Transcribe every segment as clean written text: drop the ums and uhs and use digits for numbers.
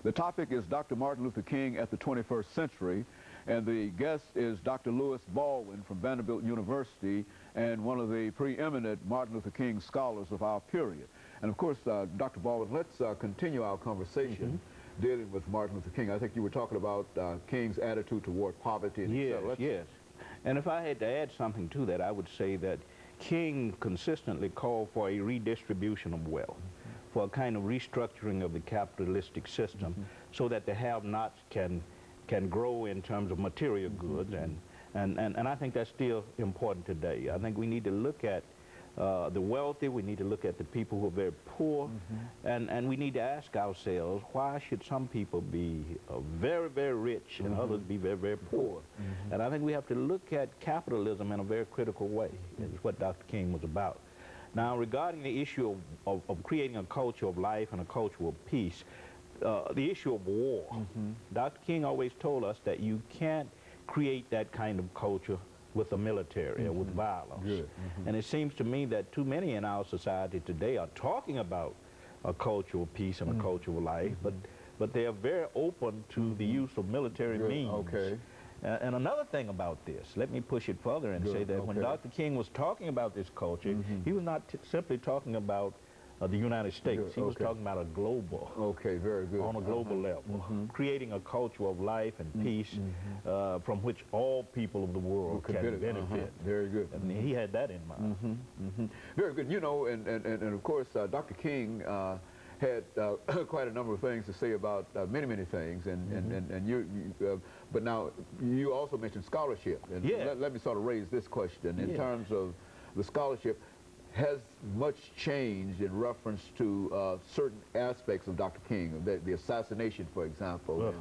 The topic is Dr. Martin Luther King at the 21st Century, and the guest is Dr. Baldwin from Vanderbilt University and one of the preeminent Martin Luther King scholars of our period. And of course, Dr. Baldwin, let's continue our conversation dealing with Martin Luther King. I think you were talking about King's attitude toward poverty. And yes. And if I had to add something to that, I would say that King consistently called for a redistribution of wealth, for a kind of restructuring of the capitalistic system so that the have-nots can grow in terms of material goods, and I think that's still important today. I think we need to look at the wealthy, we need to look at the people who are very poor, and we need to ask ourselves, why should some people be very, very rich and others be very, very poor? And I think we have to look at capitalism in a very critical way. It's what Dr. King was about. Now, regarding the issue of creating a culture of life and a culture of peace, the issue of war, Dr. King always told us that you can't create that kind of culture with the military or with violence. And it seems to me that too many in our society today are talking about a culture of peace and a culture of life, but they are very open to the use of military means. And another thing about this, let me push it further and say that when Dr. King was talking about this culture, he was not simply talking about the United States. He was talking about a global, on a global level, creating a culture of life and peace from which all people of the world can benefit. Very good. And he had that in mind. Very good. You know, and of course, Dr. King had quite a number of things to say about many things, but now you also mentioned scholarship, and let me sort of raise this question in terms of the scholarship. Has much changed in reference to certain aspects of Dr. King, the assassination, for example,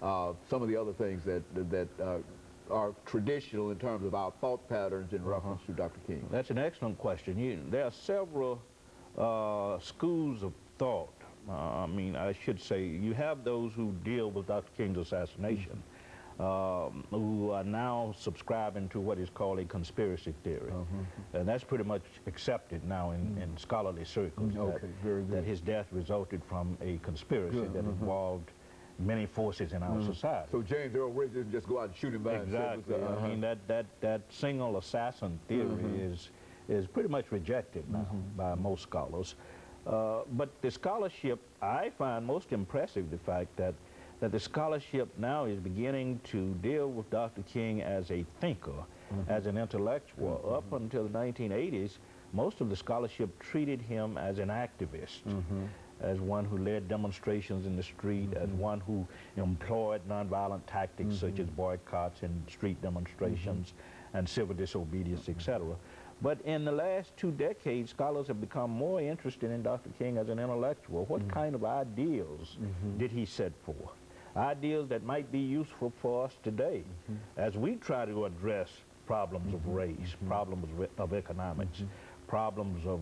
and some of the other things that are traditional in terms of our thought patterns in reference to Dr. King? That's an excellent question. There are several schools of thought. I mean, I should say, you have those who deal with Dr. King's assassination, who are now subscribing to what is called a conspiracy theory. And that's pretty much accepted now in scholarly circles, that his death resulted from a conspiracy that involved many forces in our society. So James Earl Ray didn't just go out and shoot him by himself. Exactly. I mean, that single assassin theory is pretty much rejected now by most scholars. But the scholarship, I find most impressive the fact that the scholarship now is beginning to deal with Dr. King as a thinker, as an intellectual. Up until the 1980s, most of the scholarship treated him as an activist, as one who led demonstrations in the street, as one who employed nonviolent tactics such as boycotts and street demonstrations and civil disobedience, etc. But in the last 2 decades, scholars have become more interested in Dr. King as an intellectual. What kind of ideals did he set forth? Ideals that might be useful for us today as we try to address problems of race, problems of economics, problems of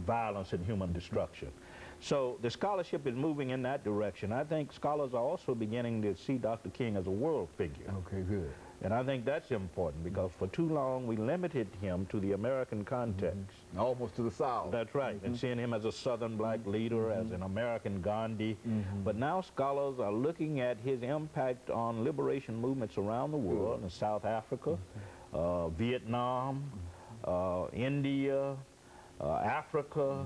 violence and human destruction. So the scholarship is moving in that direction. I think scholars are also beginning to see Dr. King as a world figure. Okay, good. And I think that's important because for too long we limited him to the American context. Almost to the South. That's right, and seeing him as a Southern black leader, as an American Gandhi. But now scholars are looking at his impact on liberation movements around the world, in South Africa, Vietnam, India, Africa,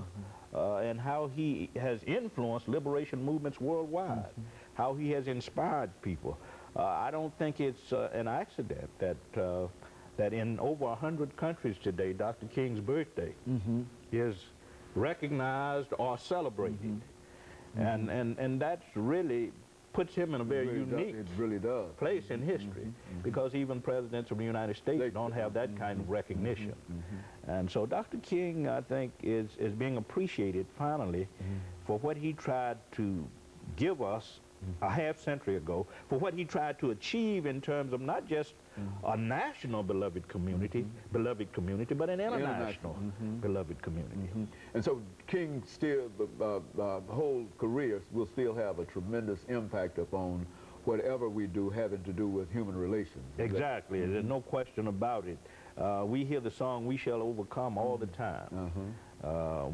and how he has influenced liberation movements worldwide, how he has inspired people. I don't think it's an accident that in over 100 countries today, Dr. King's birthday is recognized or celebrated. And that's really puts him in a very unique place in history, because even presidents of the United States don't have that kind of recognition. And so Dr. King, I think, is being appreciated finally for what he tried to give us a half-century ago, for what he tried to achieve in terms of not just a national beloved community, but an international beloved community. And so King still, the whole career will still have a tremendous impact upon whatever we do having to do with human relations. Exactly. There's no question about it. We hear the song "We Shall Overcome" all the time.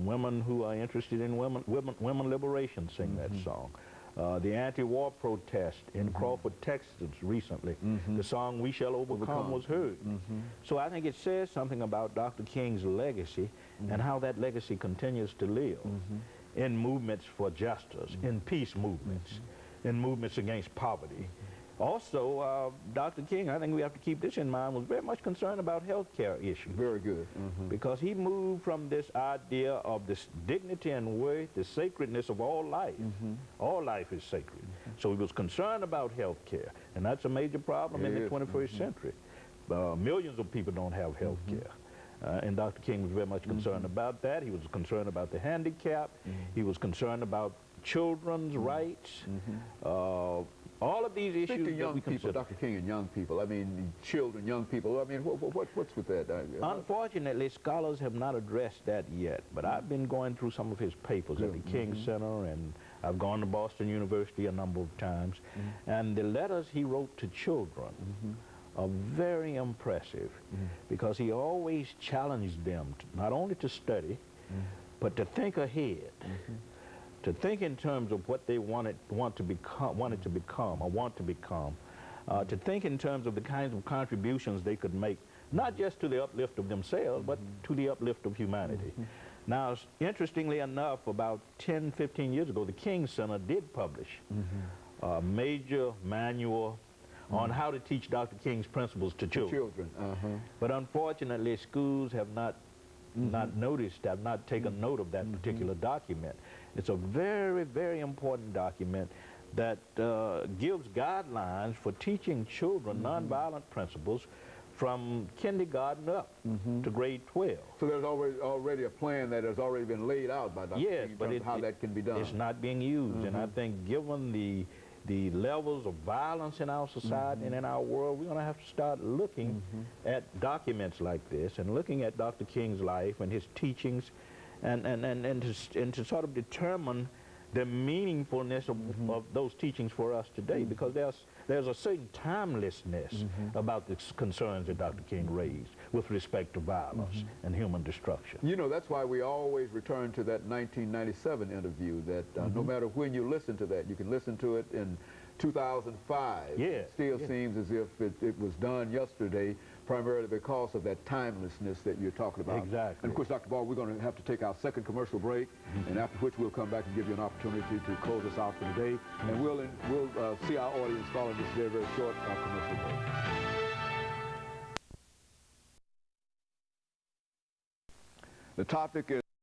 Women who are interested in women liberation sing that song. the anti-war protest in Crawford, Texas recently. The song "We Shall Overcome" was heard. So I think it says something about Dr. King's legacy and how that legacy continues to live in movements for justice, in peace movements, in movements against poverty. Also, Dr. King, I think we have to keep this in mind, was very much concerned about health care issues. Very good. Because he moved from this idea of this dignity and worth, the sacredness of all life. All life is sacred. So he was concerned about health care, and that's a major problem in the 21st century. Millions of people don't have health care. And Dr. King was very much concerned about that. He was concerned about the handicapped. He was concerned about children's rights. All of these issues Speak to that young we people, consider. Dr. King, and young people. I mean, children, young people. I mean, what's with that? Unfortunately, scholars have not addressed that yet, but I've been going through some of his papers at the King Center, and I've gone to Boston University a number of times, and the letters he wrote to children are very impressive because he always challenged them not only to study, but to think ahead. To think in terms of what they wanted to become, to think in terms of the kinds of contributions they could make, not just to the uplift of themselves, but to the uplift of humanity. Now, interestingly enough, about 10, 15 years ago, the King Center did publish a major manual on how to teach Dr. King's principles to children. But unfortunately, schools have not noticed, have not taken note of that particular document. It's a very, very important document that gives guidelines for teaching children nonviolent principles from kindergarten up to grade 12. So there's already a plan that has already been laid out by Dr. King in terms of how that can be done. It's not being used, and I think given the levels of violence in our society and in our world, we're going to have to start looking at documents like this and looking at Dr. King's life and his teachings and to sort of determine the meaningfulness of those teachings for us today, because there's a certain timelessness about the concerns that Dr. King raised with respect to violence and human destruction. You know, that's why we always return to that 1997 interview, that no matter when you listen to that, you can listen to it in 2005. It still seems as if it was done yesterday, primarily because of that timelessness that you're talking about. Exactly. And of course, Dr. Ball, we're going to have to take our second commercial break, and after which we'll come back and give you an opportunity to close us out for today. And we'll see our audience following this very, very short commercial break. The topic is